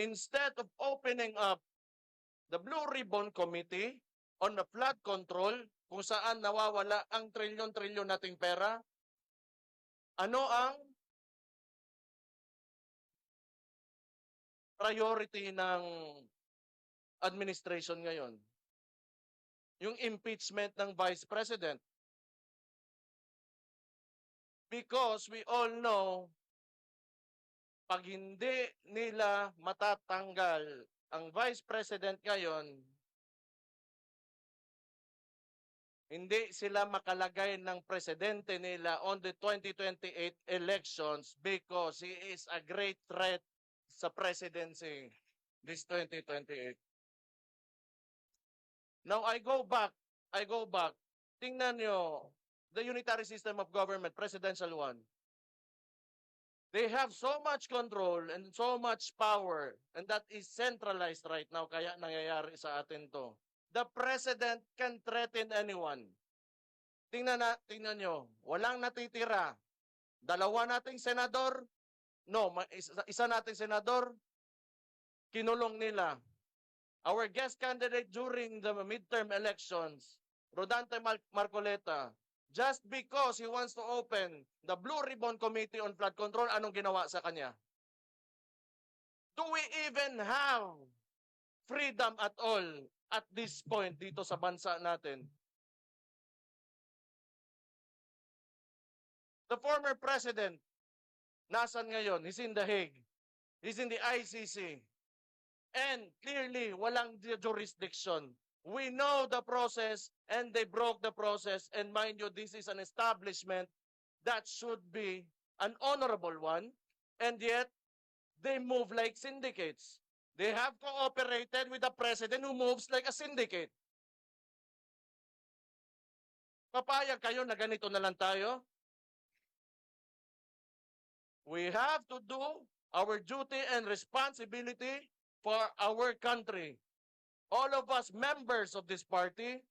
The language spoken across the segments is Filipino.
instead of opening up the Blue Ribbon Committee on the flood control, kung saan nawawala ang trilyon-trilyon nating pera, ano ang priority ng administration ngayon? Yung impeachment ng Vice President. Because we all know, pag hindi nila matatanggal ang Vice President ngayon, hindi sila makalagay ng presidente nila on the 2028 elections because he is a great threat sa presidency this 2028. Now, I go back. Tingnan nyo, the unitary system of government, presidential one. They have so much control and so much power, and that is centralized right now, kaya nangyayari sa atin to. The president can threaten anyone. Tingnan nyo, walang natitira. Dalawa nating senador, isa nating senador, kinulong nila. Our guest candidate during the midterm elections, Rodante Marcoleta, just because he wants to open the Blue Ribbon Committee on Flood Control, anong ginawa sa kanya? Do we even have freedom at all at this point dito sa bansa natin? The former president, nasan ngayon? He's in The Hague. He's in the ICC. And clearly, walang jurisdiction. We know the process and they broke the process. And mind you, this is an establishment that should be an honorable one. And yet, they move like syndicates. They have cooperated with the president who moves like a syndicate. Papayag kayo na ganito na lang tayo? We have to do our duty and responsibility for our country. All of us members of this party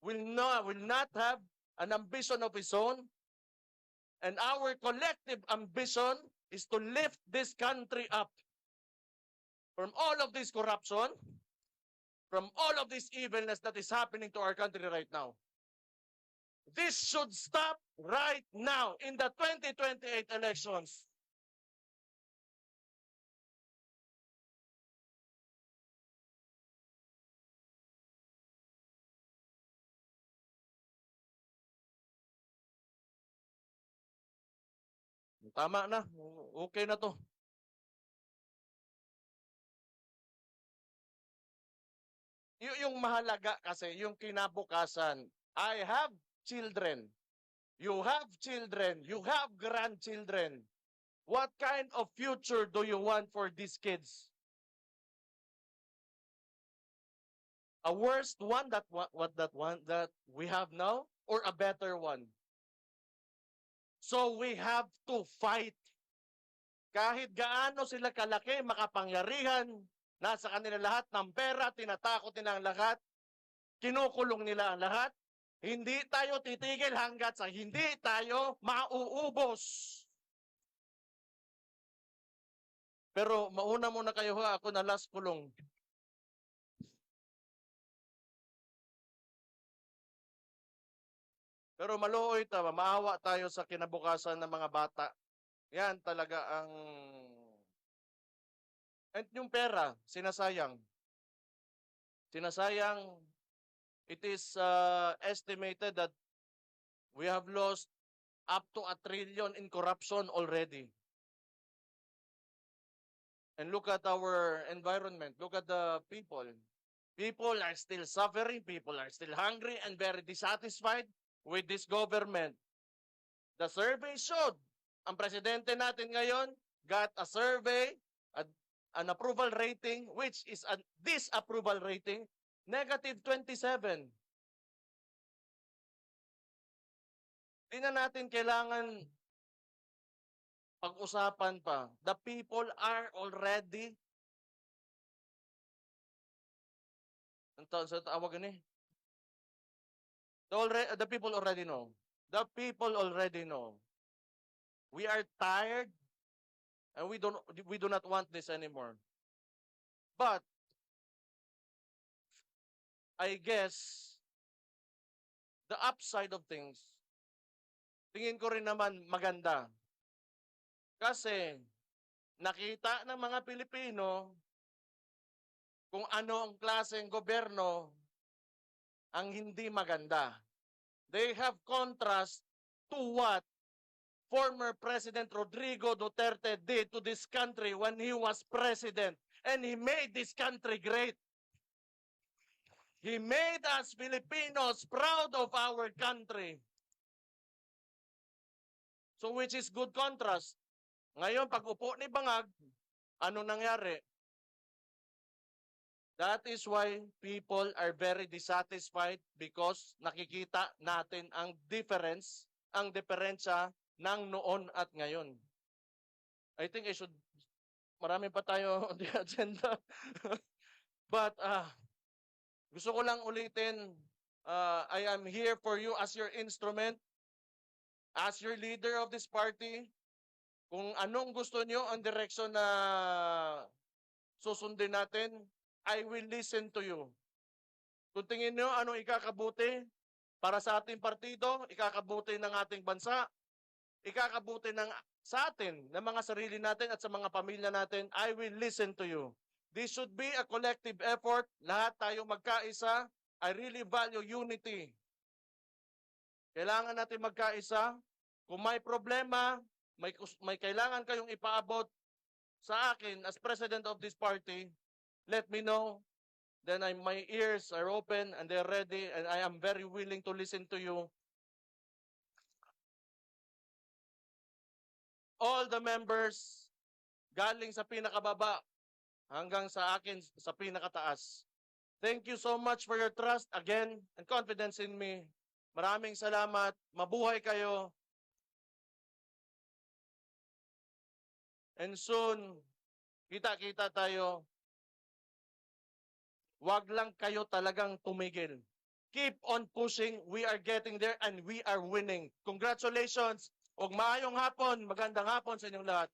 will not have an ambition of his own, and our collective ambition is to lift this country up from all of this corruption, from all of this evilness that is happening to our country right now. This should stop right now in the 2028 elections. Tama na. Okay na to. Yung mahalaga kasi, yung kinabukasan. I have children. You have children. You have grandchildren. What kind of future do you want for these kids? A worst one that we have now, or a better one? So we have to fight. Kahit gaano sila kalaki, makapangyarihan, nasa kanila lahat ng pera, tinatakot nila ang lahat, kinukulong nila ang lahat, hindi tayo titigil hanggat sa hindi tayo mauubos. Pero mauna muna kayo ha, ako na last kulong. Pero maluoy ta, maawa tayo sa kinabukasan ng mga bata. Yan talaga ang... And yung pera, sinasayang. Sinasayang, it is estimated that we have lost up to 1 trillion in corruption already. And look at our environment. Look at the people. People are still suffering. People are still hungry and very dissatisfied with this government. The survey showed, ang presidente natin ngayon got a survey, an approval rating, which is a disapproval rating, -27. Di na natin kailangan pag-usapan pa. The people are already, ang tawag ni? The people already know. The people already know. We are tired And we do not want this anymore. But I guess the upside of things, tingin ko rin naman maganda. Kasi nakita ng mga Pilipino kung ano ang klaseng gobyerno ang hindi maganda. They have contrast to what former President Rodrigo Duterte did to this country when he was president. And he made this country great. He made us Filipinos proud of our country. So which is good contrast. Ngayon, pag upo ni Bangag, ano nangyari? That is why people are very dissatisfied because nakikita natin ang difference, ang diferensya ng noon at ngayon. I think marami pa tayo on the agenda. But gusto ko lang ulitin, I am here for you as your instrument, as your leader of this party. Kung anong gusto nyo ang direksyon na susundin natin, I will listen to you. Kung tingin nyo anong ikakabuti para sa ating partido, ikakabuti ng ating bansa, ikakabuti sa atin, ng mga sarili natin at sa mga pamilya natin, I will listen to you. This should be a collective effort. Lahat tayo magkaisa. I really value unity. Kailangan natin magkaisa. Kung may problema, may kailangan kayong ipaabot sa akin as president of this party, let me know. Then my ears are open and they're ready and I am very willing to listen to you. All the members, galing sa pinakababa hanggang sa akin sa pinakataas. Thank you so much for your trust again and confidence in me. Maraming salamat. Mabuhay kayo. And soon, kita-kita tayo. Wag lang kayo talagang tumigil. Keep on pushing. We are getting there and we are winning. Congratulations. Og maayong hapon. Magandang hapon sa inyong lahat.